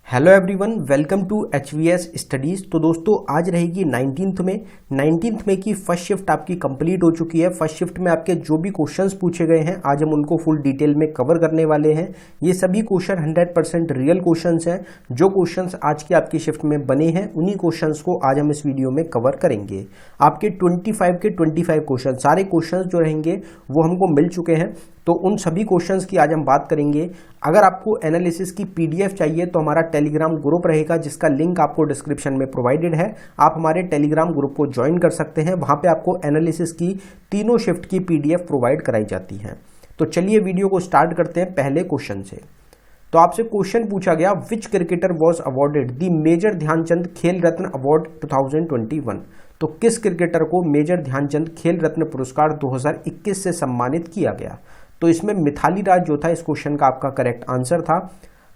Hello everyone, welcome to HVS studies. तो दोस्तों आज रहेगी 19th में की फर्स्ट शिफ्ट आपकी कंप्लीट हो चुकी है। फर्स्ट शिफ्ट में आपके जो भी क्वेश्चंस पूछे गए हैं आज हम उनको फुल डिटेल में कवर करने वाले हैं। ये सभी क्वेश्चन 100% रियल क्वेश्चंस हैं। जो क्वेश्चंस आज की आपकी शिफ्ट में बने हैं उन्हीं क्वेश्चंस को आज हम इस वीडियो में कवर करेंगे। आपके 25 क्वेश्चन, सारे क्वेश्चंस जो रहेंगे वो हमको मिल चुके हैं, तो उन सभी क्वेश्चंस की आज हम बात करेंगे। अगर आपको एनालिसिस की PDF चाहिए तो हमारा टेलीग्राम ग्रुप रहेगा जिसका लिंक आपको डिस्क्रिप्शन में प्रोवाइडेड है। आप हमारे टेलीग्राम ग्रुप को ज्वाइन कर सकते हैं। वहां पे आपको एनालिसिस की तीनों शिफ्ट की PDF प्रोवाइड कराई जाती है। तो चलिए वीडियो को स्टार्ट करते हैं पहले क्वेश्चन से। तो आपसे क्वेश्चन पूछा गया, which cricketer was awarded the major Dhyan Chand Khel Ratna award 2021। तो किस क्रिकेटर को मेजर ध्यानचंद खेल रत्न पुरस्कार 2021 से सम्मानित किया गया। तो इसमें मिथाली राज जो था इस क्वेश्चन का आपका करेक्ट आंसर था।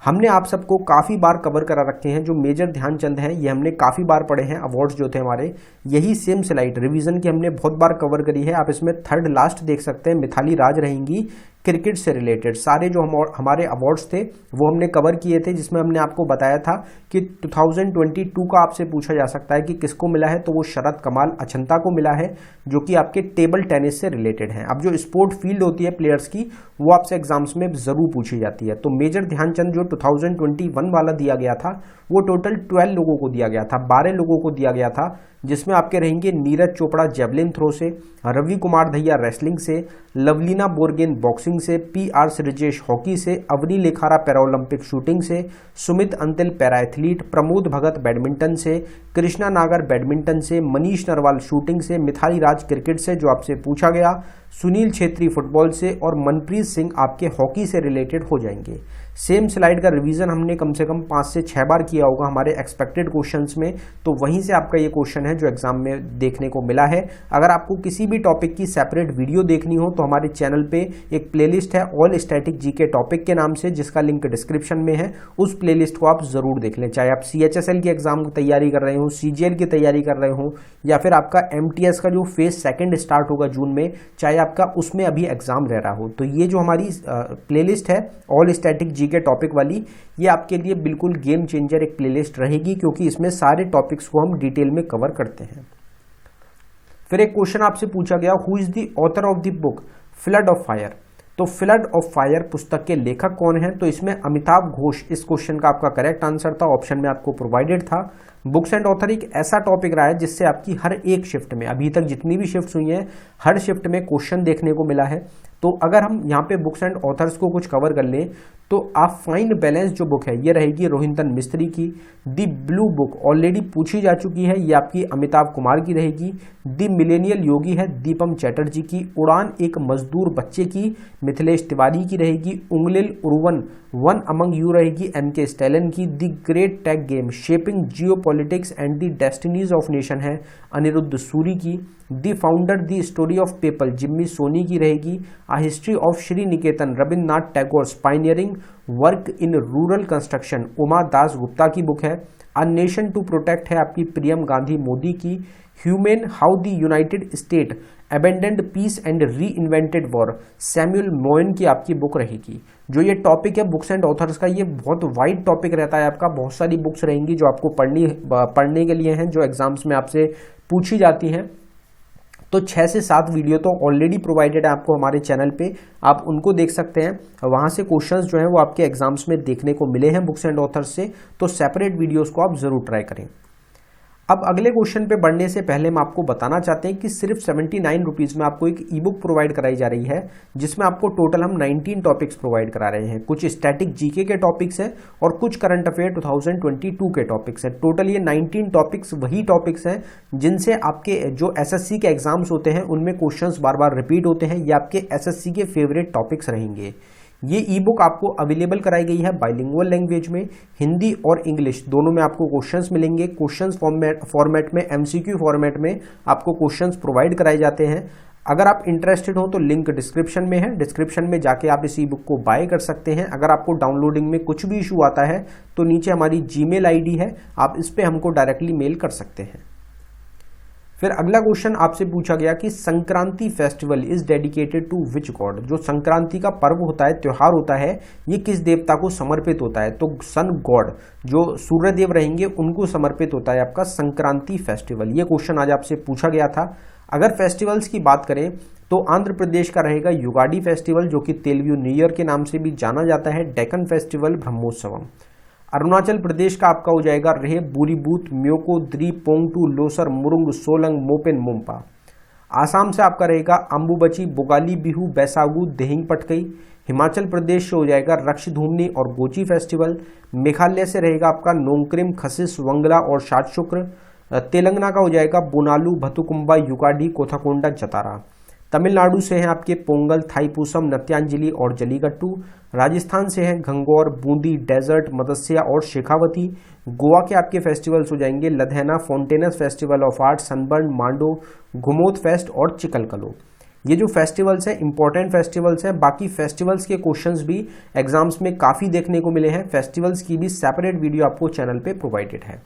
हमने आप सबको काफ़ी बार कवर करा रखे हैं। जो मेजर ध्यानचंद हैं ये हमने काफ़ी बार पढ़े हैं। अवार्ड्स जो थे हमारे, यही सेम स्लाइड रिवीजन की हमने बहुत बार कवर करी है। आप इसमें थर्ड लास्ट देख सकते हैं, मिथाली राज रहेंगी। क्रिकेट से रिलेटेड सारे जो हमारे अवार्ड्स थे वो हमने कवर किए थे, जिसमें हमने आपको बताया था कि 2022 का आपसे पूछा जा सकता है कि किसको मिला है, तो वो शरद कमाल अचंता को मिला है, जो कि आपके टेबल टेनिस से रिलेटेड है। अब जो स्पोर्ट फील्ड होती है प्लेयर्स की, वो आपसे एग्जाम्स में जरूर पूछी जाती है। तो मेजर ध्यानचंद जो 2021 वाला दिया गया था वो टोटल 12 लोगों को दिया गया था, 12 लोगों को दिया गया था, जिसमें आपके रहेंगे नीरज चोपड़ा जेवलिन थ्रो से, रवि कुमार दहिया रेसलिंग से, लवलीना बोरगेन बॉक्सिंग से, PR श्रीजेश हॉकी से, अवनी लेखारा पैरालंपिक शूटिंग से, Sumit Antil para athlete, Pramod Bhagat badminton से, कृष्णा नागर बैडमिंटन से, मनीष नरवाल शूटिंग से, मिथाली राज क्रिकेट से जो आपसे पूछा गया, सुनील छेत्री फुटबॉल से और मनप्रीत सिंह आपके हॉकी से रिलेटेड हो जाएंगे। सेम स्लाइड का रिवीजन हमने कम से कम 5 से 6 बार किया होगा हमारे एक्सपेक्टेड क्वेश्चंस में, तो वहीं से आपका ये क्वेश्चन है जो एग्जाम में देखने को मिला है। अगर आपको किसी भी टॉपिक की सेपरेट वीडियो देखनी हो तो हमारे चैनल पे एक प्लेलिस्ट है ऑल स्टैटिक जीके टॉपिक के नाम से, जिसका लिंक डिस्क्रिप्शन में है। उस प्लेलिस्ट को आप जरूर देख लें। चाहे आप CHSL की एग्जाम की तैयारी कर रहे हो, CGL की तैयारी कर रहे हो, या फिर आपका MTS का जो फेज 2 स्टार्ट होगा जून में, चाहे आपका उसमें अभी एग्जाम रह रहा हो, तो ये जो हमारी प्लेलिस्ट है ऑल स्टैटिक जीके टॉपिक वाली, ये आपके लिए बिल्कुल गेम चेंजर एक प्लेलिस्ट रहेगी, क्योंकि इसमें सारे टॉपिक्स को हम डिटेल में कवर करते हैं। फिर एक क्वेश्चन आपसे पूछा गया, who is the author of the book flood of fire. तो फ्लड ऑफ फायर पुस्तक के लेखक कौन है। तो इसमें अमिताभ घोष इस क्वेश्चन का आपका करेक्ट आंसर था, ऑप्शन में आपको प्रोवाइडेड था। बुक्स एंड ऑथर एक ऐसा टॉपिक रहा है जिससे आपकी हर एक शिफ्ट में, अभी तक जितनी भी शिफ्ट्स हुई हैं, हर शिफ्ट में क्वेश्चन देखने को मिला है। तो अगर हम यहाँ पे बुक्स एंड ऑथर्स को कुछ कवर कर लें तो आप फाइंड बैलेंस जो बुक है ये रहेगी रोहिंटन मिस्त्री की। दी ब्लू बुक ऑलरेडी पूछी जा चुकी है, ये आपकी अमिताभ कुमार की रहेगी। दी मिलेनियल योगी है दीपम चैटर्जी की। उड़ान एक मजदूर बच्चे की मिथिलेश तिवारी की रहेगी। Ungalil Oruvan one among you रहेगी MK स्टैलिन की। The great tech game shaping geopolitics and the destinies of nation है अनिरुद्ध सूरी की। The founder the story of people Jimmy Soni की रहेगी। A history of Sri Niketan Rabindranath Tagore pioneering work in rural construction Uma Das Gupta की book है। A nation to protect है आपकी प्रियम गांधी मोदी की। Humane how the United State abandoned peace and reinvented war Samuel Moyn की आपकी book रहेगी। जो ये टॉपिक है बुक्स एंड ऑथर्स का, ये बहुत वाइड टॉपिक रहता है आपका। बहुत सारी बुक्स रहेंगी जो आपको पढ़ने के लिए हैं, जो एग्जाम्स में आपसे पूछी जाती हैं। तो 6 से 7 वीडियो तो ऑलरेडी प्रोवाइडेड है आपको हमारे चैनल पे, आप उनको देख सकते हैं। वहां से क्वेश्चंस जो हैं वो आपके एग्जाम्स में देखने को मिले हैं बुक्स एंड ऑथर्स से, तो सेपरेट वीडियोस को आप जरूर ट्राई करें। अब अगले क्वेश्चन पे बढ़ने से पहले हम आपको बताना चाहते हैं कि सिर्फ 79 रुपीज़ में आपको एक ई-बुक प्रोवाइड कराई जा रही है, जिसमें आपको टोटल हम 19 टॉपिक्स प्रोवाइड करा रहे हैं। कुछ स्टैटिक जीके के टॉपिक्स हैं और कुछ करंट अफेयर 2022 के टॉपिक्स हैं। टोटल ये 19 टॉपिक्स वही टॉपिक्स हैं जिनसे आपके जो SSC के एग्जाम्स होते हैं उनमें क्वेश्चंस बार बार रिपीट होते हैं। ये आपके SSC के फेवरेट टॉपिक्स रहेंगे। ये ई-बुक आपको अवेलेबल कराई गई है बाइलिंगुअल लैंग्वेज में, हिंदी और इंग्लिश दोनों में आपको क्वेश्चंस मिलेंगे। क्वेश्चंस फॉर्मेट में, MCQ फॉर्मेट में आपको क्वेश्चंस प्रोवाइड कराए जाते हैं। अगर आप इंटरेस्टेड हो तो लिंक डिस्क्रिप्शन में है, डिस्क्रिप्शन में जाके आप इस ई-बुक को बाय कर सकते हैं। अगर आपको डाउनलोडिंग में कुछ भी इशू आता है तो नीचे हमारी Gmail ID है, आप इस पर हमको डायरेक्टली मेल कर सकते हैं। फिर अगला क्वेश्चन आपसे पूछा गया कि Sankranti festival is dedicated to which god. जो संक्रांति का पर्व होता है, त्योहार होता है, ये किस देवता को समर्पित होता है? तो सन गॉड, जो सूर्य देव रहेंगे, उनको समर्पित होता है आपका संक्रांति फेस्टिवल। ये क्वेश्चन आज आपसे पूछा गया था। अगर फेस्टिवल्स की बात करें तो आंध्र प्रदेश का रहेगा युगाडी फेस्टिवल, जो कि तेलुगु न्यू ईयर के नाम से भी जाना जाता है, डेक्कन फेस्टिवल, ब्रह्मोत्सवम। अरुणाचल प्रदेश का आपका हो जाएगा रहे बुरीबूत, म्योको, द्री, पोंगटू, लोसर, मुरुंग, सोलंग, मोपेन, मोम्पा। आसाम से आपका रहेगा अम्बुबची, बोगाली बिहू, बैसागु, देहिंग पटकई। हिमाचल प्रदेश से हो जाएगा रक्षधूमनी और गोची फेस्टिवल। मेघालय से रहेगा आपका नोंगक्रिम, खसिस, वंगला और शाद शुक्र। तेलंगाना का हो जाएगा बोनालू, भतुकुंबा, युगाडी, कोथाकोंडा, जतारा। तमिलनाडु से हैं आपके पोंगल, थाईपूसम, नत्यांजलि और जलीगट्टू। राजस्थान से हैं घंगौर, बूंदी, डेजर्ट, मत्स्या और शेखावती। गोवा के आपके फेस्टिवल्स हो जाएंगे लधैना, Fontainhas festival of art, Sunburn, Mando, Ghumot fest और चिकलकलो। ये जो फेस्टिवल्स हैं इंपॉर्टेंट फेस्टिवल्स हैं। बाकी फेस्टिवल्स के क्वेश्चंस भी एग्जाम्स में काफ़ी देखने को मिले हैं। फेस्टिवल्स की भी सेपरेट वीडियो आपको चैनल पे प्रोवाइडेड है।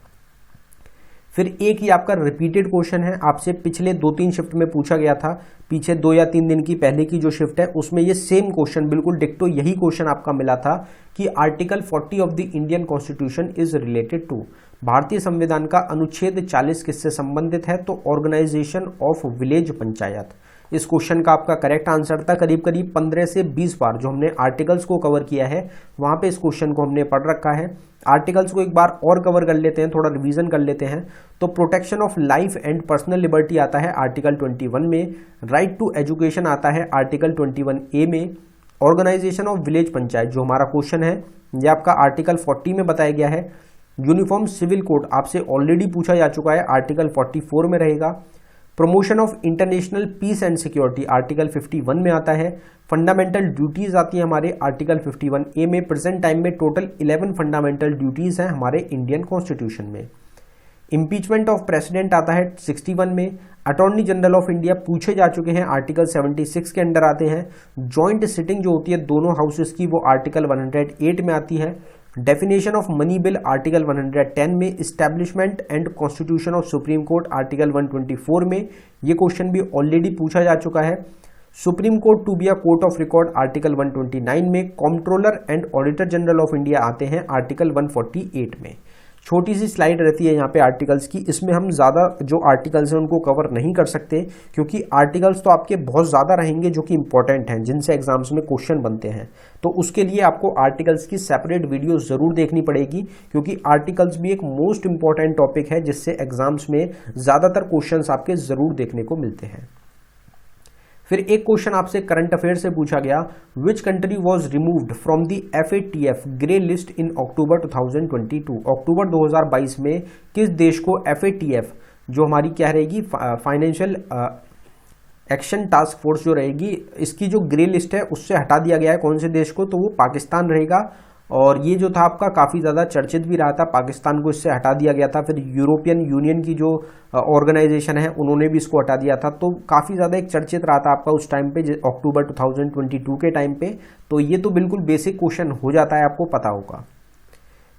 फिर एक ही आपका रिपीटेड क्वेश्चन है, आपसे पिछले 2-3 शिफ्ट में पूछा गया था, पीछे 2 या 3 दिन की पहले की जो शिफ्ट है उसमें ये सेम क्वेश्चन, बिल्कुल डिक्टो यही क्वेश्चन आपका मिला था कि article 40 of the Indian constitution is related to. भारतीय संविधान का अनुच्छेद 40 किससे संबंधित है? तो ऑर्गेनाइजेशन ऑफ विलेज पंचायत। इस क्वेश्चन का आपका करेक्ट आंसर था। करीब करीब 15 से 20 बार जो हमने आर्टिकल्स को कवर किया है वहां पे इस क्वेश्चन को हमने पढ़ रखा है। आर्टिकल्स को एक बार और कवर कर लेते हैं, थोड़ा रिवीजन कर लेते हैं। तो protection of life and personal liberty आता है आर्टिकल 21 में। राइट टू एजुकेशन आता है आर्टिकल 21A में। ऑर्गेनाइजेशन ऑफ विलेज पंचायत जो हमारा क्वेश्चन है ये आपका आर्टिकल 40 में बताया गया है। यूनिफॉर्म सिविल कोड आपसे ऑलरेडी पूछा जा चुका है, आर्टिकल 44 में रहेगा। Promotion of international peace and security article 51 में आता है। फंडामेंटल ड्यूटीज आती है हमारे आर्टिकल 51A में। प्रेजेंट टाइम में टोटल 11 फंडामेंटल ड्यूटीज हैं हमारे इंडियन कॉन्स्टिट्यूशन में। इम्पीचमेंट ऑफ प्रेसिडेंट आता है 61 में। अटॉर्नी जनरल ऑफ इंडिया पूछे जा चुके हैं, आर्टिकल 76 के अंडर आते हैं। जॉइंट सिटिंग जो होती है दोनों हाउसेस की वो आर्टिकल 108 में आती है। Definition of money bill article 110 में। Establishment and constitution of supreme court article 124 में। ये क्वेश्चन भी ऑलरेडी पूछा जा चुका है। Supreme court to be a court of record article 129 में। Comptroller and auditor general of India आते हैं आर्टिकल 148 में। छोटी सी स्लाइड रहती है यहाँ पे आर्टिकल्स की, इसमें हम ज़्यादा जो आर्टिकल्स हैं उनको कवर नहीं कर सकते क्योंकि आर्टिकल्स तो आपके बहुत ज़्यादा रहेंगे जो कि इंपॉर्टेंट हैं, जिनसे एग्जाम्स में क्वेश्चन बनते हैं। तो उसके लिए आपको आर्टिकल्स की सेपरेट वीडियो ज़रूर देखनी पड़ेगी क्योंकि आर्टिकल्स भी एक मोस्ट इंपॉर्टेंट टॉपिक है जिससे एग्जाम्स में ज़्यादातर क्वेश्चन आपके ज़रूर देखने को मिलते हैं। फिर एक क्वेश्चन आपसे करंट अफेयर से पूछा गया, which country was removed from the FATF grey list in October 2022। अक्टूबर 2022 में किस देश को FATF जो हमारी क्या रहेगी फाइनेंशियल एक्शन टास्क फोर्स जो रहेगी इसकी जो ग्रे लिस्ट है उससे हटा दिया गया है। कौन से देश को? तो वो पाकिस्तान रहेगा। और ये जो था आपका काफ़ी ज़्यादा चर्चित भी रहा था, पाकिस्तान को इससे हटा दिया गया था। फिर यूरोपियन यूनियन की जो ऑर्गेनाइजेशन है उन्होंने भी इसको हटा दिया था। तो काफ़ी ज़्यादा एक चर्चित रहा था आपका उस टाइम पे, अक्टूबर 2022 के टाइम पे। तो ये तो बिल्कुल बेसिक क्वेश्चन हो जाता है, आपको पता होगा।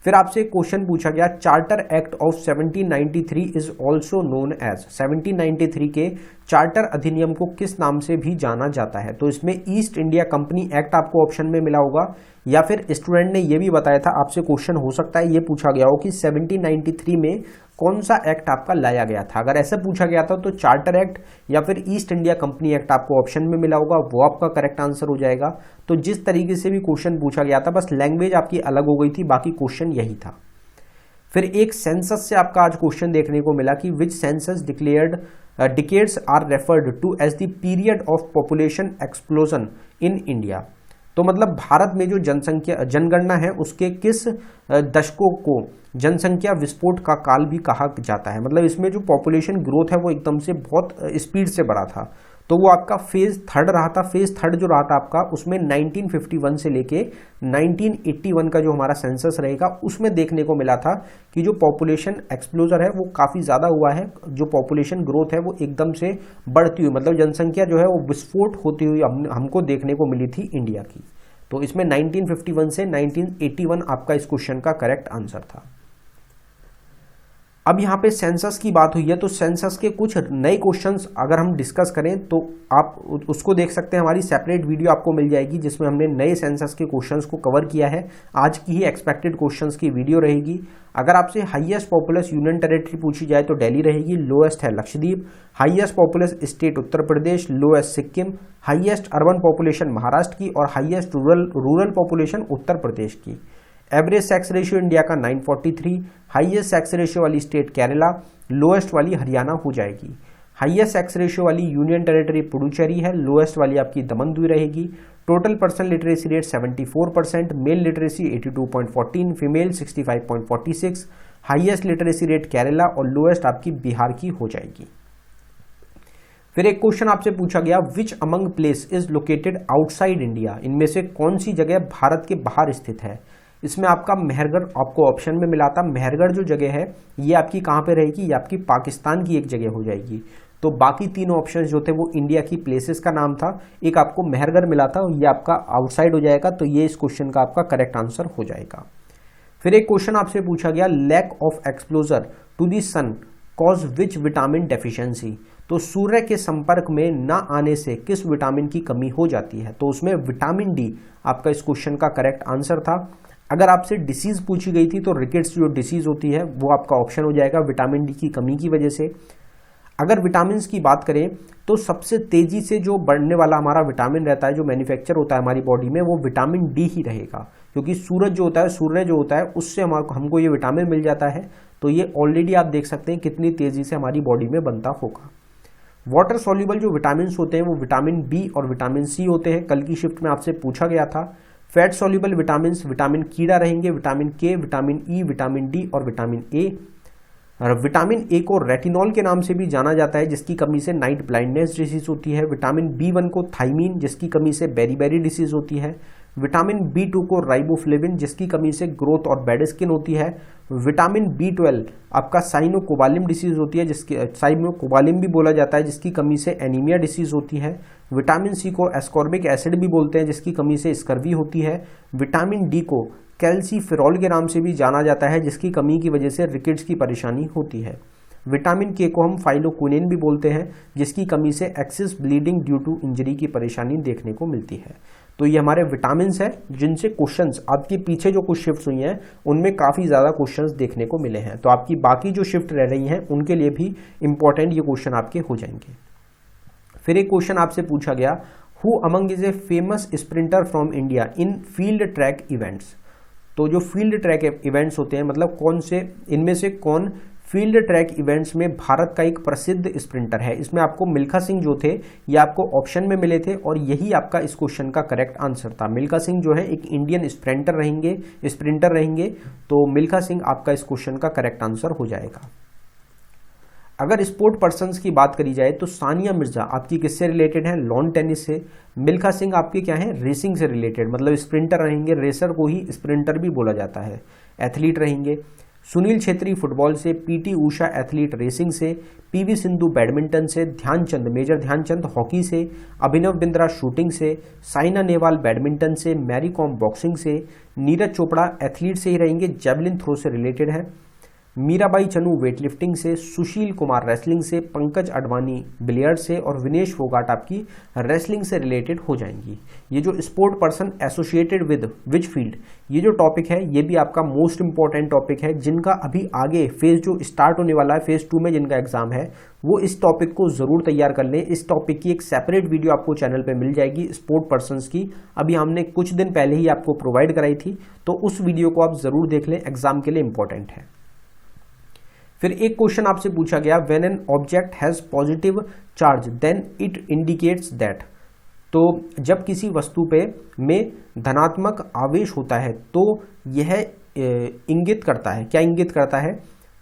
फिर आपसे क्वेश्चन पूछा गया, charter act of 1793 is also known as. 1793 के चार्टर अधिनियम को किस नाम से भी जाना जाता है? तो इसमें ईस्ट इंडिया कंपनी एक्ट आपको ऑप्शन में मिला होगा, या फिर स्टूडेंट ने यह भी बताया था, आपसे क्वेश्चन हो सकता है ये पूछा गया हो कि 1793 में कौन सा एक्ट आपका लाया गया था। अगर ऐसा पूछा गया था तो चार्टर एक्ट या फिर ईस्ट इंडिया कंपनी एक्ट आपको ऑप्शन में मिला होगा, वो आपका करेक्ट आंसर हो जाएगा। तो जिस तरीके से भी क्वेश्चन पूछा गया था, बस लैंग्वेज आपकी अलग हो गई थी, बाकी क्वेश्चन यही था। फिर एक सेंसस से आपका आज क्वेश्चन देखने को मिला कि which census decades are referred to as the period of population explosion in India. तो मतलब भारत में जो जनगणना है उसके किस दशकों को जनसंख्या विस्फोट का काल भी कहा जाता है। मतलब इसमें जो पॉपुलेशन ग्रोथ है वो एकदम से बहुत स्पीड से बढ़ा था, तो वो आपका फेज थर्ड रहा था। फेज थर्ड जो रहा था आपका उसमें 1951 से लेके 1981 का जो हमारा सेंसस रहेगा उसमें देखने को मिला था कि जो पॉपुलेशन एक्सप्लोजर है वो काफ़ी ज़्यादा हुआ है। जो पॉपुलेशन ग्रोथ है वो एकदम से बढ़ती हुई, मतलब जनसंख्या जो है वो विस्फोट होती हुई हमको देखने को मिली थी इंडिया की। तो इसमें 1951 से 1981 आपका इस क्वेश्चन का करेक्ट आंसर था। अब यहाँ पे सेंसस की बात हुई है, तो सेंसस के कुछ नए क्वेश्चंस अगर हम डिस्कस करें तो आप उसको देख सकते हैं, हमारी सेपरेट वीडियो आपको मिल जाएगी जिसमें हमने नए सेंसस के क्वेश्चंस को कवर किया है। आज की ही एक्सपेक्टेड क्वेश्चंस की वीडियो रहेगी। अगर आपसे हाईएस्ट पॉपुलस यूनियन टेरिटरी पूछी जाए तो दिल्ली रहेगी, लोएस्ट है Lakshadweep, highest populous state Uttar Pradesh, lowest Sikkim, highest urban population Maharashtra की और highest rural population Uttar Pradesh की। एवरेज सेक्स रेशियो इंडिया का 943, हाईएस्ट सेक्स रेशियो वाली स्टेट केरला, लोएस्ट वाली हरियाणा हो जाएगी। हाईएस्ट सेक्स रेशियो वाली यूनियन टेरिटरी पुडुचेरी है, लोएस्ट वाली आपकी दमन-दीव रहेगी। Total person literacy rate 74%, mail literacy 82.14, female 65.46, highest literacy rate Kerala और लोएस्ट आपकी बिहार की हो जाएगी। फिर एक क्वेश्चन आपसे पूछा गया, which among place is located outside India, इनमें से कौन सी जगह भारत के बाहर स्थित है। इसमें आपका मेहरगढ़ आपको ऑप्शन में मिला था। मेहरगढ़ जो जगह है ये आपकी कहाँ पे रहेगी, ये आपकी पाकिस्तान की एक जगह हो जाएगी। तो बाकी तीनों ऑप्शन जो थे वो इंडिया की प्लेसेस का नाम था, एक आपको मेहरगढ़ मिला था, ये आपका आउटसाइड हो जाएगा, तो ये इस क्वेश्चन का आपका करेक्ट आंसर हो जाएगा। फिर एक क्वेश्चन आपसे पूछा गया, lack of exposure to the sun cause which vitamin deficiency, तो सूर्य के संपर्क में न आने से किस विटामिन की कमी हो जाती है। तो उसमें विटामिन डी आपका इस क्वेश्चन का करेक्ट आंसर था। अगर आपसे डिसीज पूछी गई थी तो रिकेट्स जो डिसीज होती है वो आपका ऑप्शन हो जाएगा विटामिन डी की कमी की वजह से। अगर विटामिन की बात करें तो सबसे तेजी से जो बढ़ने वाला हमारा विटामिन रहता है, जो मैन्युफैक्चर होता है हमारी बॉडी में, वो विटामिन डी ही रहेगा, क्योंकि सूरज जो होता है, सूर्य जो होता है उससे हमको ये विटामिन मिल जाता है। तो ये ऑलरेडी आप देख सकते हैं कितनी तेजी से हमारी बॉडी में बनता होगा। वाटर सॉल्युबल जो विटामिन होते हैं वो विटामिन बी और विटामिन सी होते हैं, कल की शिफ्ट में आपसे पूछा गया था। फैट सॉल्युबल विटामिन विटामिन कीड़ा रहेंगे, विटामिन के, विटामिन ई, विटामिन डी और विटामिन ए। और विटामिन ए को रेटिनॉल के नाम से भी जाना जाता है, जिसकी कमी से नाइट ब्लाइंडनेस डिसीज होती है। विटामिन बी1 को थाइमीन, जिसकी कमी से बेरी डिसीज होती है। विटामिन बी2 को राइबोफ्लेविन, जिसकी कमी से ग्रोथ और बैड स्किन होती है। विटामिन बी12 आपका साइनोकोबालिम डिसीज होती है, जिसकी साइनोकोबालिम भी बोला जाता है, जिसकी कमी से एनीमिया डिसीज होती है। विटामिन सी को एस्कॉर्बिक एसिड भी बोलते हैं, जिसकी कमी से स्कर्वी होती है। विटामिन डी को कैल्सीफेरॉल के नाम से भी जाना जाता है, जिसकी कमी की वजह से रिकेट्स की परेशानी होती है। विटामिन के को हम फाइलोक्विनिन भी बोलते हैं, जिसकी कमी से excess bleeding due to injury की परेशानी देखने को मिलती है। तो ये हमारे विटामिन है जिनसे क्वेश्चंस आपके पीछे जो कुछ शिफ्ट्स हुई हैं उनमें काफ़ी ज़्यादा क्वेश्चंस देखने को मिले हैं। तो आपकी बाकी जो शिफ्ट रह रही हैं उनके लिए भी इंपॉर्टेंट ये क्वेश्चन आपके हो जाएंगे। फिर एक क्वेश्चन आपसे पूछा गया, who among is a famous sprinter from India in field track events. तो जो फील्ड ट्रैक इवेंट्स होते हैं, मतलब कौन से इनमें से कौन फील्ड ट्रैक इवेंट्स में भारत का एक प्रसिद्ध स्प्रिंटर है। इसमें आपको मिल्खा सिंह जो थे ये आपको ऑप्शन में मिले थे और यही आपका इस क्वेश्चन का करेक्ट आंसर था। मिल्खा सिंह जो है एक इंडियन स्प्रिंटर रहेंगे, तो मिल्खा सिंह आपका इस क्वेश्चन का करेक्ट आंसर हो जाएगा। अगर स्पोर्ट पर्सन्स की बात करी जाए तो सानिया मिर्जा आपकी किससे रिलेटेड है, लॉन टेनिस से। मिल्खा सिंह आपके क्या है, रेसिंग से रिलेटेड, मतलब स्प्रिंटर रहेंगे, रेसर को ही स्प्रिंटर भी बोला जाता है, एथलीट रहेंगे। सुनील छेत्री फुटबॉल से, पीटी उषा एथलीट रेसिंग से, पीवी सिंधु बैडमिंटन से, ध्यानचंद मेजर ध्यानचंद हॉकी से, अभिनव बिंद्रा शूटिंग से, साइना नेहवाल बैडमिंटन से, मैरी कॉम बॉक्सिंग से, नीरज चोपड़ा एथलीट से ही रहेंगे, जेवलिन थ्रो से रिलेटेड है, मीराबाई चनू वेटलिफ्टिंग से, सुशील कुमार रेसलिंग से, पंकज अडवाणी बिलियर्ड से और विनेश फोगाट आपकी रेसलिंग से रिलेटेड हो जाएंगी। ये जो sport person associated with which field, ये जो टॉपिक है ये भी आपका मोस्ट इंपॉर्टेंट टॉपिक है, जिनका अभी आगे फेज जो स्टार्ट होने वाला है, फेज 2 में जिनका एग्जाम है, वो इस टॉपिक को जरूर तैयार कर लें। इस टॉपिक की एक सेपरेट वीडियो आपको चैनल पे मिल जाएगी स्पोर्ट पर्सन्स की, अभी हमने कुछ दिन पहले ही आपको प्रोवाइड कराई थी, तो उस वीडियो को आप जरूर देख लें, एग्जाम के लिए इंपॉर्टेंट है। फिर एक क्वेश्चन आपसे पूछा गया, when an object has positive charge then it indicates that. तो जब किसी वस्तु पे में धनात्मक आवेश होता है तो यह इंगित करता है, क्या इंगित करता है,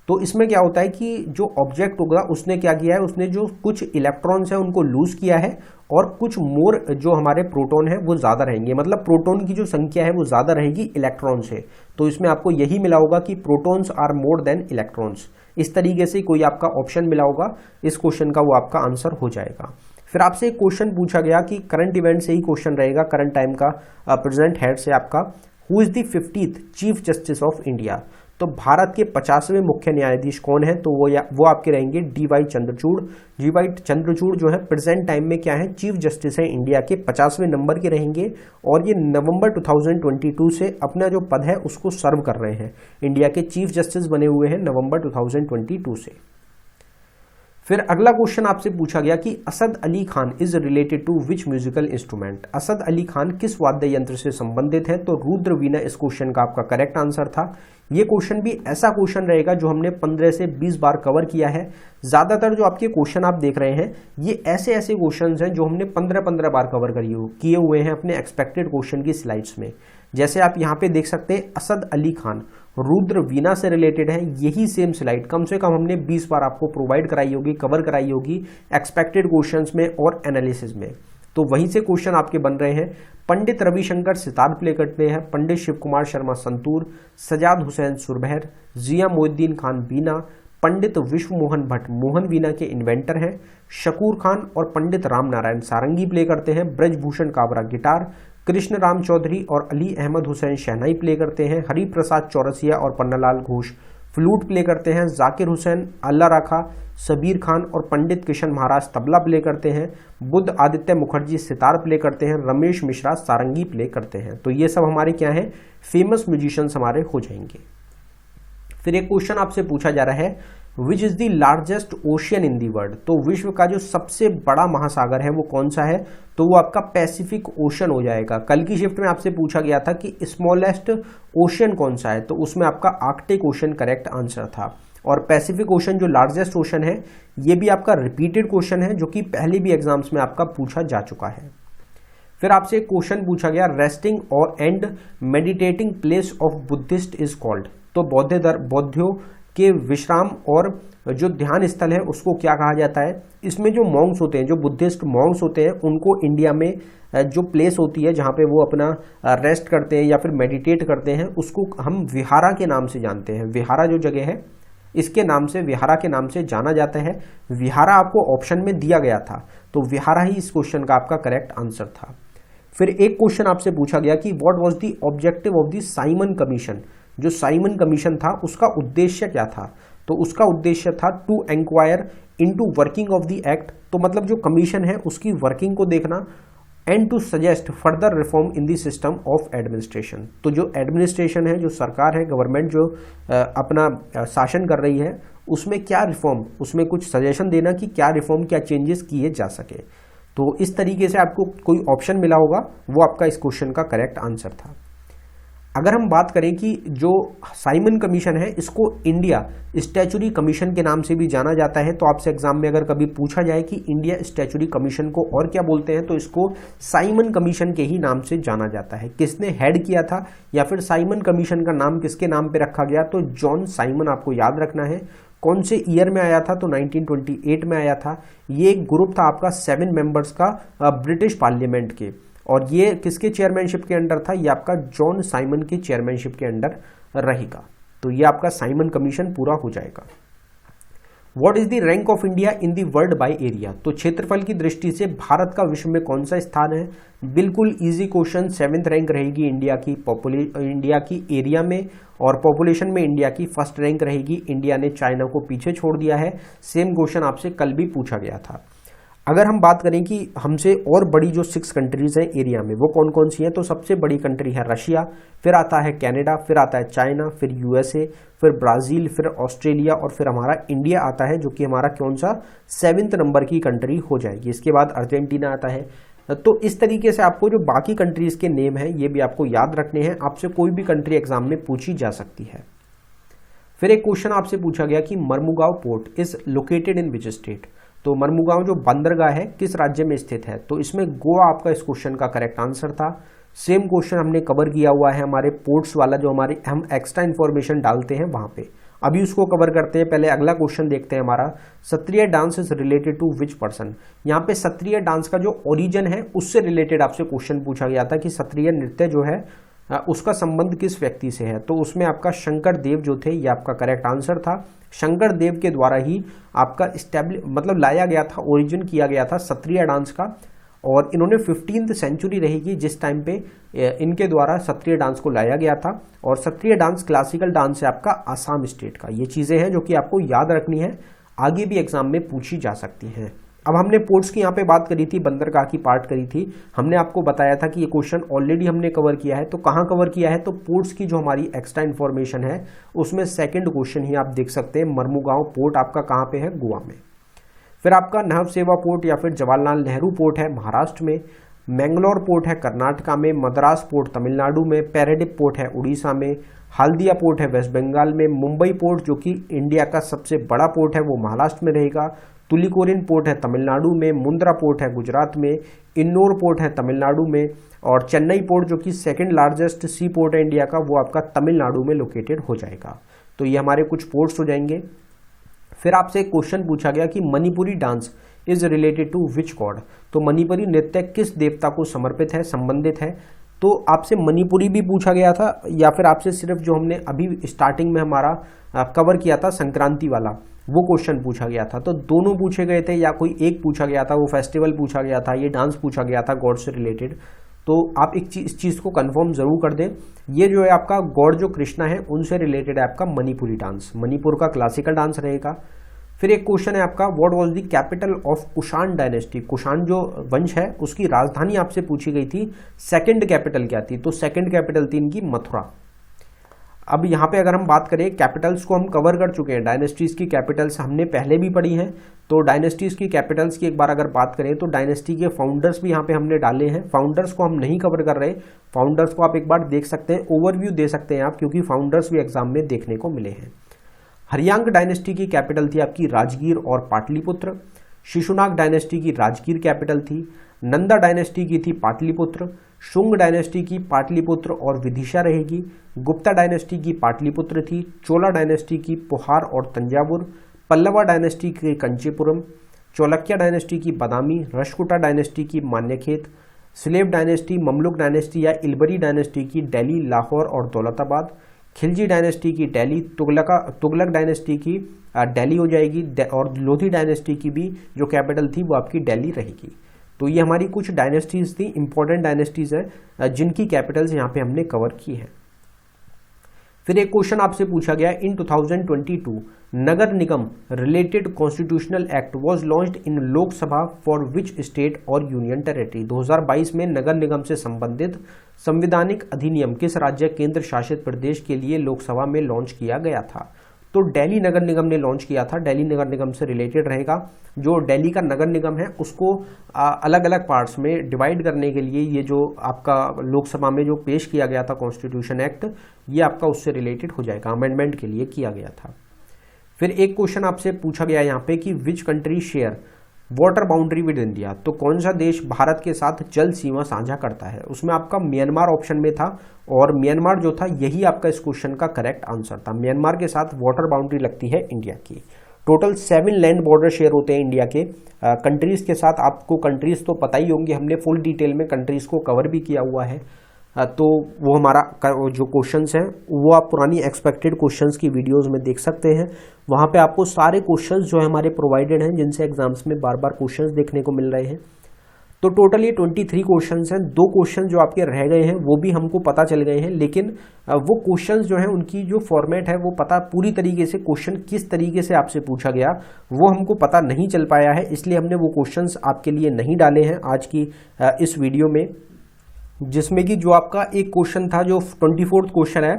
तो इसमें क्या होता है कि जो ऑब्जेक्ट होगा उसने क्या किया है, उसने जो कुछ इलेक्ट्रॉन्स है उनको लूज किया है और कुछ मोर जो हमारे प्रोटॉन है वो ज़्यादा रहेंगे, मतलब प्रोटॉन की जो संख्या है वो ज़्यादा रहेगी इलेक्ट्रॉन से। तो इसमें आपको यही मिला होगा कि protons are more than electrons, इस तरीके से कोई आपका ऑप्शन मिला होगा इस क्वेश्चन का, वो आपका आंसर हो जाएगा। फिर आपसे एक क्वेश्चन पूछा गया कि करंट इवेंट से ही क्वेश्चन रहेगा, करंट टाइम का, प्रेजेंट हेड से आपका, who is the 50th chief justice of India. तो भारत के 50वें मुख्य न्यायाधीश कौन है? तो वो आपके रहेंगे डी.वाई. चंद्रचूड़। डी.वाई. चंद्रचूड़ जो है प्रेजेंट टाइम में क्या है, चीफ जस्टिस है इंडिया के, 50वें नंबर के रहेंगे और ये नवंबर 2022 से अपना जो पद है उसको सर्व कर रहे हैं। इंडिया के चीफ जस्टिस बने हुए हैं नवंबर 2022 से। फिर अगला क्वेश्चन आपसे पूछा गया कि Asad Ali Khan is related to which musical instrument? Asad Ali Khan किस वाद्य यंत्र से संबंधित है? तो रुद्र वीणा इस क्वेश्चन का आपका करेक्ट आंसर था। ये क्वेश्चन भी ऐसा क्वेश्चन रहेगा जो हमने 15 से 20 बार कवर किया है। ज्यादातर जो आपके क्वेश्चन आप देख रहे हैं ये ऐसे क्वेश्चन हैं जो हमने 15 बार कवर किए हुए हैं अपने एक्सपेक्टेड क्वेश्चन की स्लाइड्स में। जैसे आप यहाँ पे देख सकते हैं असद अली खान रुद्र वीणा से रिलेटेड है, यही सेम स्लाइड कम से कम हमने 20 बार आपको प्रोवाइड कराई होगी, कवर कराई होगी एक्सपेक्टेड क्वेश्चंस में और एनालिसिस में। तो वहीं से क्वेश्चन आपके बन रहे हैं। पंडित रविशंकर सितार प्ले करते हैं, पंडित शिव कुमार शर्मा संतूर, सजाद हुसैन सुरबहर, जिया मोहिद्दीन खान बीना, पंडित विश्व मोहन भट्ट मोहन वीणा के इन्वेंटर हैं, शकूर खान और पंडित राम नारायण सारंगी प्ले करते हैं, ब्रजभूषण काबरा गिटार, कृष्ण राम चौधरी और अली अहमद हुसैन शहनाई प्ले करते हैं, हरि प्रसाद चौरसिया और पन्नालाल घोष फ्लूट प्ले करते हैं, जाकिर हुसैन अल्लाह राखा, सबीर खान और पंडित किशन महाराज तबला प्ले करते हैं, बुद्ध आदित्य मुखर्जी सितार प्ले करते हैं, रमेश मिश्रा सारंगी प्ले करते हैं। तो ये सब हमारे क्या है, फेमस म्यूजिशियंस हमारे हो जाएंगे। फिर एक क्वेश्चन आपसे पूछा जा रहा है which is the largest ocean in the world? तो विश्व का जो सबसे बड़ा महासागर है वो कौन सा है? तो वो आपका पैसिफिक ओशन हो जाएगा। कल की शिफ्ट में आपसे पूछा गया था कि स्मॉलेस्ट ओशन कौन सा है, तो उसमें आपका आर्कटिक ओशन करेक्ट आंसर था। और पैसिफिक ओशन जो लार्जेस्ट ओशन है ये भी आपका रिपीटेड क्वेश्चन है जो कि पहले भी एग्जाम्स में आपका पूछा जा चुका है। फिर आपसे क्वेश्चन पूछा गया रेस्टिंग और and meditating place of Buddhist is called? तो बौद्धों के विश्राम और जो ध्यान स्थल है उसको क्या कहा जाता है? इसमें जो मॉन्क्स होते हैं, जो बुद्धिस्ट मॉन्क्स होते हैं, उनको इंडिया में जो प्लेस होती है जहाँ पे वो अपना रेस्ट करते हैं या फिर मेडिटेट करते हैं उसको हम विहारा के नाम से जानते हैं। विहारा जो जगह है इसके नाम से, विहारा के नाम से जाना जाता है। विहारा आपको ऑप्शन में दिया गया था तो विहारा ही इस क्वेश्चन का आपका करेक्ट आंसर था। फिर एक क्वेश्चन आपसे पूछा गया कि what was the objective of the Simon commission? जो साइमन कमीशन था उसका उद्देश्य क्या था? तो उसका उद्देश्य था to inquire into working of the act, तो मतलब जो कमीशन है उसकी वर्किंग को देखना, and to suggest further reform in the system of administration. तो जो एडमिनिस्ट्रेशन है, जो सरकार है, गवर्नमेंट जो अपना शासन कर रही है उसमें क्या रिफॉर्म, उसमें कुछ सजेशन देना कि क्या रिफॉर्म, क्या चेंजेस किए जा सके। तो इस तरीके से आपको कोई ऑप्शन मिला होगा वो आपका इस क्वेश्चन का करेक्ट आंसर था। अगर हम बात करें कि जो साइमन कमीशन है इसको इंडिया स्टैचुरी कमीशन के नाम से भी जाना जाता है, तो आपसे एग्जाम में अगर कभी पूछा जाए कि इंडिया स्टैचुरी कमीशन को और क्या बोलते हैं तो इसको साइमन कमीशन के ही नाम से जाना जाता है। किसने हेड किया था या फिर साइमन कमीशन का नाम किसके नाम पे रखा गया? तो जॉन साइमन आपको याद रखना है। कौन से ईयर में आया था? तो 1928 में आया था। ये एक ग्रुप था आपका 7 मेंबर्स का ब्रिटिश पार्लियामेंट के, और ये किसके चेयरमैनशिप के अंडर था? ये आपका जॉन साइमन की चेयरमैनशिप के अंडर रहेगा। तो ये आपका साइमन कमीशन पूरा हो जाएगा। What is the rank of India in the world by area? तो क्षेत्रफल की दृष्टि से भारत का विश्व में कौन सा स्थान है? बिल्कुल इजी क्वेश्चन, 7th रैंक रहेगी इंडिया की एरिया में, और पॉपुलेशन में इंडिया की 1st रैंक रहेगी। इंडिया ने चाइना को पीछे छोड़ दिया है। सेम क्वेश्चन आपसे कल भी पूछा गया था। अगर हम बात करें कि हमसे और बड़ी जो 6 कंट्रीज हैं एरिया में वो कौन कौन सी हैं, तो सबसे बड़ी कंट्री है रशिया, फिर आता है कनाडा, फिर आता है चाइना, फिर यूएसए, फिर ब्राजील, फिर ऑस्ट्रेलिया और फिर हमारा इंडिया आता है जो कि हमारा कौन सा 7th नंबर की कंट्री हो जाएगी। इसके बाद अर्जेंटीना आता है। तो इस तरीके से आपको जो बाकी कंट्रीज के नेम है ये भी आपको याद रखने हैं। आपसे कोई भी कंट्री एग्जाम में पूछी जा सकती है। फिर एक क्वेश्चन आपसे पूछा गया कि Mormugao port is located in which state? तो मर्मुगांव जो बंदरगाह है किस राज्य में स्थित है? तो इसमें गोवा आपका इस क्वेश्चन का करेक्ट आंसर था। सेम क्वेश्चन हमने कवर किया हुआ है हमारे पोर्ट्स वाला, जो हमारे हम एक्स्ट्रा इन्फॉर्मेशन डालते हैं वहां पे। अभी उसको कवर करते हैं। पहले अगला क्वेश्चन देखते हैं हमारा, Sattriya dance is related to which person? यहाँ पे सत्रिय डांस का जो ओरिजिन है उससे रिलेटेड आपसे क्वेश्चन पूछा गया था कि सत्रिय नृत्य जो है उसका संबंध किस व्यक्ति से है? तो उसमें आपका शंकर देव जो थे, ये आपका करेक्ट आंसर था। शंकर देव के द्वारा ही आपका मतलब लाया गया था, ओरिजिन किया गया था सत्रिय डांस का। और इन्होंने 15वीं सेंचुरी रहेगी जिस टाइम पे इनके द्वारा सत्रिय डांस को लाया गया था। और सत्रिय डांस क्लासिकल डांस है आपका आसाम स्टेट का। ये चीज़ें हैं जो कि आपको याद रखनी है, आगे भी एग्जाम में पूछी जा सकती हैं। अब हमने पोर्ट्स की यहाँ पे बात करी थी, बंदरगाह की पार्ट करी थी, हमने आपको बताया था कि ये क्वेश्चन ऑलरेडी हमने कवर किया है। तो कहाँ कवर किया है, तो पोर्ट्स की जो हमारी एक्स्ट्रा इन्फॉर्मेशन है उसमें सेकंड क्वेश्चन ही आप देख सकते हैं। मर्मुगांव पोर्ट आपका कहाँ पे है, गोवा में। फिर आपका नभ सेवा पोर्ट या फिर जवाहरलाल नेहरू पोर्ट है महाराष्ट्र में। मैंगलोर पोर्ट है कर्नाटका में। मद्रास पोर्ट तमिलनाडु में। पैराडिप पोर्ट है उड़ीसा में। हल्दिया पोर्ट है वेस्ट बंगाल में। मुंबई पोर्ट जो कि इंडिया का सबसे बड़ा पोर्ट है वो महाराष्ट्र में रहेगा। तुलिकोरिन पोर्ट है तमिलनाडु में। मुंद्रा पोर्ट है गुजरात में। इन्नौर पोर्ट है तमिलनाडु में। और चेन्नई पोर्ट जो कि सेकंड लार्जेस्ट सी पोर्ट है इंडिया का, वो आपका तमिलनाडु में लोकेटेड हो जाएगा। तो ये हमारे कुछ पोर्ट्स हो जाएंगे। फिर आपसे एक क्वेश्चन पूछा गया कि Manipuri dance is related to which god. तो मणिपुरी नृत्य किस देवता को समर्पित है, संबंधित है। तो आपसे मणिपुरी भी पूछा गया था, या फिर आपसे सिर्फ जो हमने अभी स्टार्टिंग में हमारा कवर किया था संक्रांति वाला वो क्वेश्चन पूछा गया था। तो दोनों पूछे गए थे या कोई एक पूछा गया था, वो फेस्टिवल पूछा गया था, ये डांस पूछा गया था गॉड से रिलेटेड। तो आप इस चीज़ को कंफर्म जरूर कर दें। ये जो है आपका गॉड जो कृष्णा है उनसे रिलेटेड है आपका मणिपुरी डांस, मणिपुर का क्लासिकल डांस रहेगा। फिर एक क्वेश्चन है आपका what was the capital of Kushan dynasty. Kushan जो वंश है उसकी राजधानी आपसे पूछी गई थी, सेकंड कैपिटल क्या थी। तो सेकंड कैपिटल थी इनकी मथुरा। अब यहाँ पे अगर हम बात करें कैपिटल्स को हम कवर कर चुके हैं, डायनेस्टीज की कैपिटल्स हमने पहले भी पढ़ी हैं। तो डायनेस्टीज की कैपिटल्स की एक बार अगर बात करें तो डायनेस्टी के फाउंडर्स भी यहाँ पे हमने डाले हैं। फाउंडर्स को हम नहीं कवर कर रहे, फाउंडर्स को आप एक बार देख सकते हैं, ओवरव्यू दे सकते हैं आप, क्योंकि फाउंडर्स भी एग्जाम में देखने को मिले हैं। हरियांग डायनेस्टी की कैपिटल थी आपकी राजगीर और पाटलिपुत्र। शिशुनाग डायनेस्टी की राजगीर कैपिटल थी। नंदा डायनेस्टी की थी पाटलिपुत्र। शुंग डायनेस्टी की पाटलिपुत्र और विदिशा रहेगी। गुप्ता डायनेस्टी की पाटलिपुत्र थी। चोला डायनेस्टी की पोहार और तंजावुर। पल्लवा डायनेस्टी की कंचीपुरम। चौलक्या डायनेस्टी की बादामी। राष्ट्रकूटा डायनेस्टी की मान्यखेत। स्लेव डायनेस्टी, ममलुक डायनेस्टी या इल्बरी डायनेस्टी की दिल्ली, लाहौर और दौलताबाद। खिलजी डायनेस्टी की दिल्ली। तुगलक डायनेस्टी की दिल्ली हो जाएगी, और लोधी डायनेस्टी की भी जो कैपिटल थी वो आपकी दिल्ली रहेगी। तो ये हमारी कुछ डायनेस्टीज थी, इंपॉर्टेंट डायनेस्टीज है जिनकी कैपिटल्स यहाँ पे हमने कवर की है। फिर एक क्वेश्चन आपसे पूछा गया, इन 2022 नगर निगम related constitutional act was launched in Lok Sabha for which state और यूनियन टेरिटरी। 2022 में नगर निगम से संबंधित संवैधानिक अधिनियम किस राज्य केंद्र शासित प्रदेश के लिए लोकसभा में लॉन्च किया गया था। तो दिल्ली नगर निगम ने लॉन्च किया था। दिल्ली नगर निगम से रिलेटेड रहेगा। जो दिल्ली का नगर निगम है उसको अलग अलग पार्ट्स में डिवाइड करने के लिए ये जो आपका लोकसभा में जो पेश किया गया था कॉन्स्टिट्यूशन एक्ट, ये आपका उससे रिलेटेड हो जाएगा, अमेंडमेंट के लिए किया गया था। फिर एक क्वेश्चन आपसे पूछा गया यहाँ पे कि which country share water boundary with India. तो कौन सा देश भारत के साथ जल सीमा साझा करता है। उसमें आपका म्यांमार ऑप्शन में था, और म्यांमार जो था यही आपका इस क्वेश्चन का करेक्ट आंसर था। म्यांमार के साथ वाटर बाउंड्री लगती है इंडिया की। टोटल 7 लैंड बॉर्डर शेयर होते हैं इंडिया के कंट्रीज के साथ। आपको कंट्रीज तो पता ही होंगे, हमने फुल डिटेल में कंट्रीज को कवर भी किया हुआ है। तो वो हमारा जो क्वेश्चंस हैं वो आप पुरानी एक्सपेक्टेड क्वेश्चंस की वीडियोस में देख सकते हैं। वहाँ पे आपको सारे क्वेश्चंस जो है हमारे प्रोवाइडेड हैं, जिनसे एग्जाम्स में बार बार क्वेश्चंस देखने को मिल रहे हैं। तो टोटल ये 23 क्वेश्चंस हैं। 2 क्वेश्चन जो आपके रह गए हैं वो भी हमको पता चल गए हैं, लेकिन वो क्वेश्चंस जो है उनकी जो फॉर्मेट है वो पता पूरी तरीके से क्वेश्चन किस तरीके से आपसे पूछा गया वो हमको पता नहीं चल पाया है, इसलिए हमने वो क्वेश्चंस आपके लिए नहीं डाले हैं आज की इस वीडियो में। जिसमें कि जो आपका एक क्वेश्चन था जो 24th क्वेश्चन है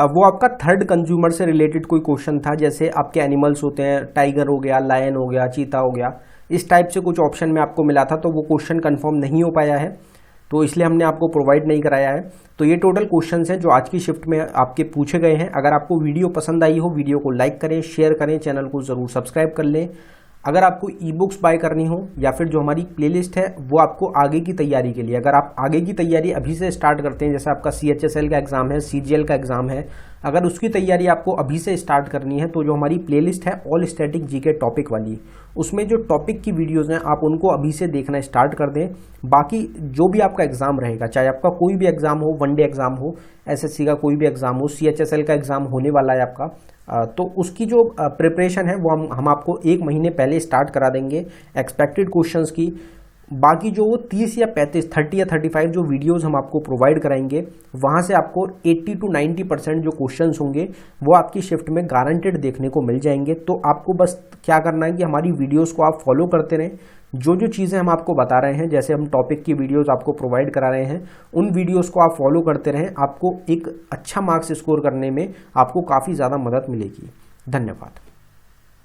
वो आपका थर्ड कंज्यूमर से रिलेटेड कोई क्वेश्चन था। जैसे आपके एनिमल्स होते हैं, टाइगर हो गया, लायन हो गया, चीता हो गया, इस टाइप से कुछ ऑप्शन में आपको मिला था, तो वो क्वेश्चन कंफर्म नहीं हो पाया है, तो इसलिए हमने आपको प्रोवाइड नहीं कराया है। तो ये टोटल क्वेश्चंस हैं जो आज की शिफ्ट में आपके पूछे गए हैं। अगर आपको वीडियो पसंद आई हो, वीडियो को लाइक करें, शेयर करें, चैनल को जरूर सब्सक्राइब कर लें। अगर आपको ई बुक्स बाय करनी हो या फिर जो हमारी प्लेलिस्ट है वो आपको आगे की तैयारी के लिए, अगर आप आगे की तैयारी अभी से स्टार्ट करते हैं, जैसे आपका CHSL का एग्जाम है, CGL का एग्जाम है, अगर उसकी तैयारी आपको अभी से स्टार्ट करनी है तो जो हमारी प्लेलिस्ट है ऑल स्टैटिक जीके टॉपिक वाली, उसमें जो टॉपिक की वीडियोज हैं आप उनको अभी से देखना स्टार्ट कर दें। बाकी जो भी आपका एग्जाम रहेगा, चाहे आपका कोई भी एग्जाम हो, वनडे एग्जाम हो, SSC का कोई भी एग्जाम हो, CHSL का एग्जाम होने वाला है आपका, तो उसकी जो प्रिपरेशन है वो हम आपको 1 महीने पहले स्टार्ट करा देंगे। एक्सपेक्टेड क्वेश्चंस की बाकी जो वो 30 या 30 या 35 जो वीडियोस हम आपको प्रोवाइड कराएंगे, वहाँ से आपको 80 to 90% जो क्वेश्चंस होंगे वो आपकी शिफ्ट में गारंटेड देखने को मिल जाएंगे। तो आपको बस क्या करना है कि हमारी वीडियोस को आप फॉलो करते रहें। जो जो चीज़ें हम आपको बता रहे हैं, जैसे हम टॉपिक की वीडियोस आपको प्रोवाइड करा रहे हैं, उन वीडियोस को आप फॉलो करते रहें। आपको एक अच्छा मार्क्स स्कोर करने में आपको काफ़ी ज़्यादा मदद मिलेगी। धन्यवाद।